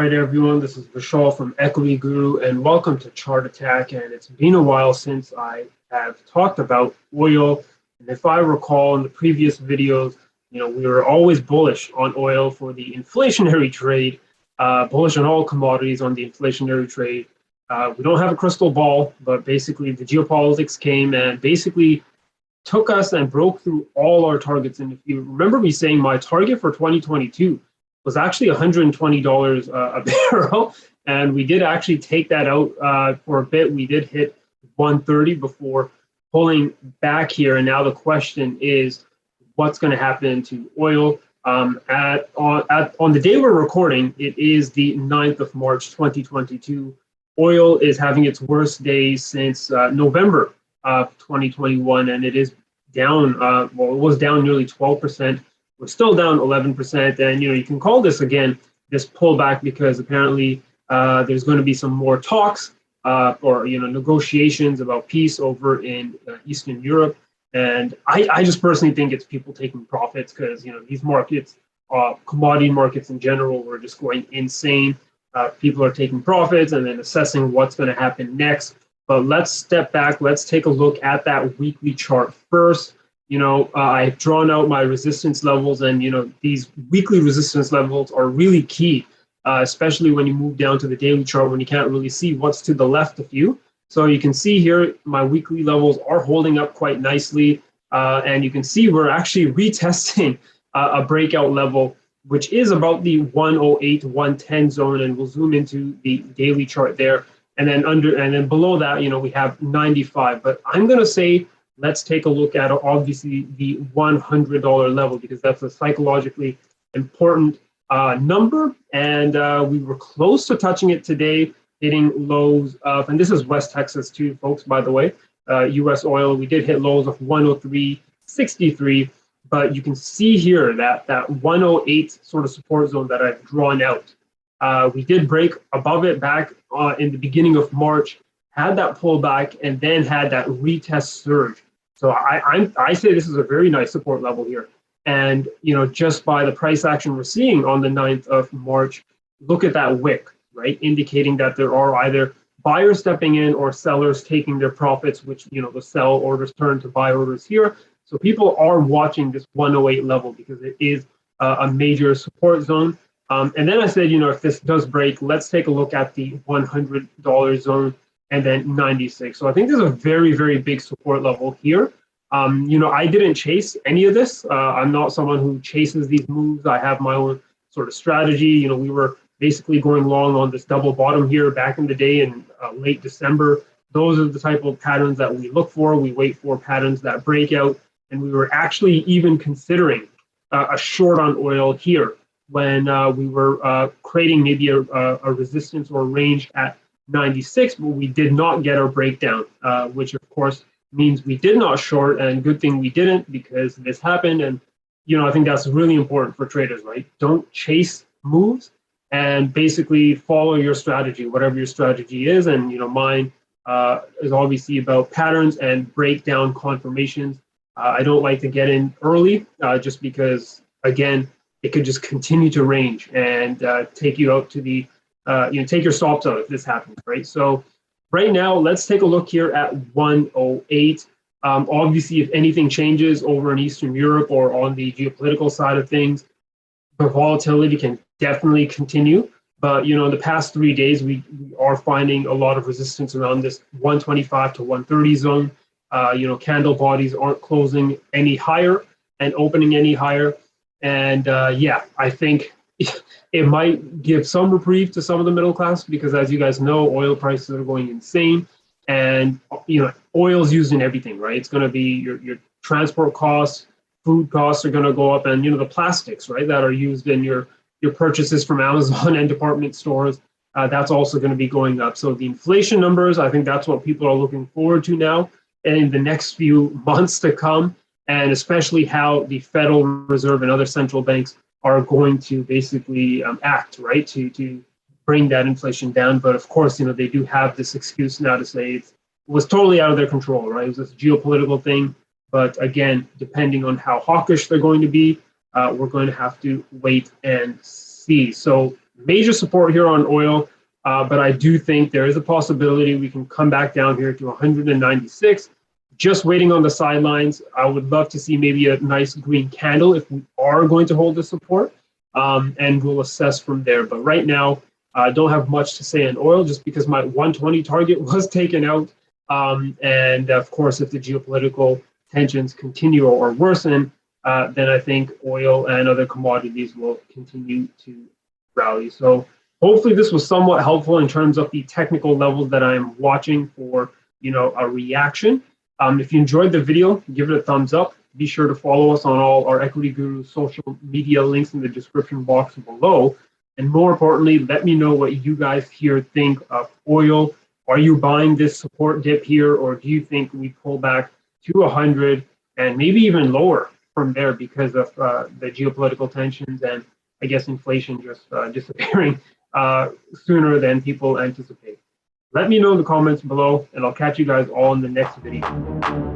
right, everyone, this is Vishal from EQUITY.GURU, and welcome to Chart Attack. And it's been a while since I have talked about oil. And if I recall in the previous videos, we were always bullish on oil for the inflationary trade, bullish on all commodities on the inflationary trade. We don't have a crystal ball, but basically the geopolitics came and basically took us and broke through all our targets. And if you remember me saying my target for 2022 was actually $120 a barrel, and we did actually take that out for a bit. We did hit 130 before pulling back here, and now the question is, what's going to happen to oil? On the day we're recording, it is the 9th of March 2022. Oil is having its worst day since November of 2021, and it is down. It was down nearly 12%. We're still down 11%, and you can call this again this pullback because apparently there's going to be some more talks or negotiations about peace over in Eastern Europe, and I just personally think it's people taking profits because these markets, commodity markets in general, were just going insane. People are taking profits and then assessing what's going to happen next. But let's step back. Let's take a look at that weekly chart first. I've drawn out my resistance levels, and these weekly resistance levels are really key, especially when you move down to the daily chart when you can't really see what's to the left of you. So you can see here my weekly levels are holding up quite nicely, and you can see we're actually retesting a breakout level, which is about the 108 110 zone, and we'll zoom into the daily chart there. And then below that, we have 95. But I'm going to say, let's take a look at obviously the $100 level, because that's a psychologically important number. And we were close to touching it today, hitting lows of, and this is West Texas too, folks, by the way, US oil. We did hit lows of 103.63, but you can see here that 108 sort of support zone that I've drawn out. We did break above it back in the beginning of March, had that pullback, and then had that retest surge. So I say this is a very nice support level here. And, just by the price action we're seeing on the 9th of March, look at that wick, right? Indicating that there are either buyers stepping in or sellers taking their profits, which, the sell orders turn to buy orders here. So people are watching this 108 level because it is a major support zone. And then I said, if this does break, let's take a look at the $100 zone and then 96. So I think there's a very, very big support level here. I didn't chase any of this. I'm not someone who chases these moves. I have my own sort of strategy. We were basically going long on this double bottom here back in the day in late December. Those are the type of patterns that we look for. We wait for patterns that break out. And we were actually even considering a short on oil here when we were creating maybe a resistance or range at 96, but we did not get our breakdown, which of course means we did not short, and good thing we didn't, because this happened. And I think that's really important for traders, right? Don't chase moves and basically follow your strategy, whatever your strategy is. And mine is obviously about patterns and breakdown confirmations. I don't like to get in early just because, again, it could just continue to range and take you out to the take your stops out if this happens, right? So right now, let's take a look here at 108. Obviously, if anything changes over in Eastern Europe or on the geopolitical side of things, the volatility can definitely continue. But, in the past 3 days, we are finding a lot of resistance around this 125 to 130 zone. Candle bodies aren't closing any higher and opening any higher. And I think it might give some reprieve to some of the middle class because, as you guys know, oil prices are going insane, and oil is used in everything, right? It's going to be your transport costs, food costs are going to go up, and the plastics, right, that are used in your purchases from Amazon and department stores, that's also going to be going up. So the inflation numbers, I think that's what people are looking forward to now, and in the next few months to come, and especially how the Federal Reserve and other central banks are going to basically act, right, to bring that inflation down. But of course, they do have this excuse now to say it was totally out of their control, right? It was this geopolitical thing. But again, depending on how hawkish they're going to be, we're going to have to wait and see. So major support here on oil, but I do think there is a possibility we can come back down here to 196. Just waiting on the sidelines. I would love to see maybe a nice green candle if we are going to hold the support, and we'll assess from there. But right now, I don't have much to say on oil just because my 120 target was taken out. And of course, if the geopolitical tensions continue or worsen, then I think oil and other commodities will continue to rally. So hopefully this was somewhat helpful in terms of the technical levels that I'm watching for, a reaction. If you enjoyed the video, give it a thumbs up. Be sure to follow us on all our Equity Guru social media links in the description box below. And more importantly, let me know what you guys here think of oil. Are you buying this support dip here, or do you think we pull back to 100 and maybe even lower from there because of the geopolitical tensions and I guess inflation just disappearing sooner than people anticipate? Let me know in the comments below, and I'll catch you guys all in the next video.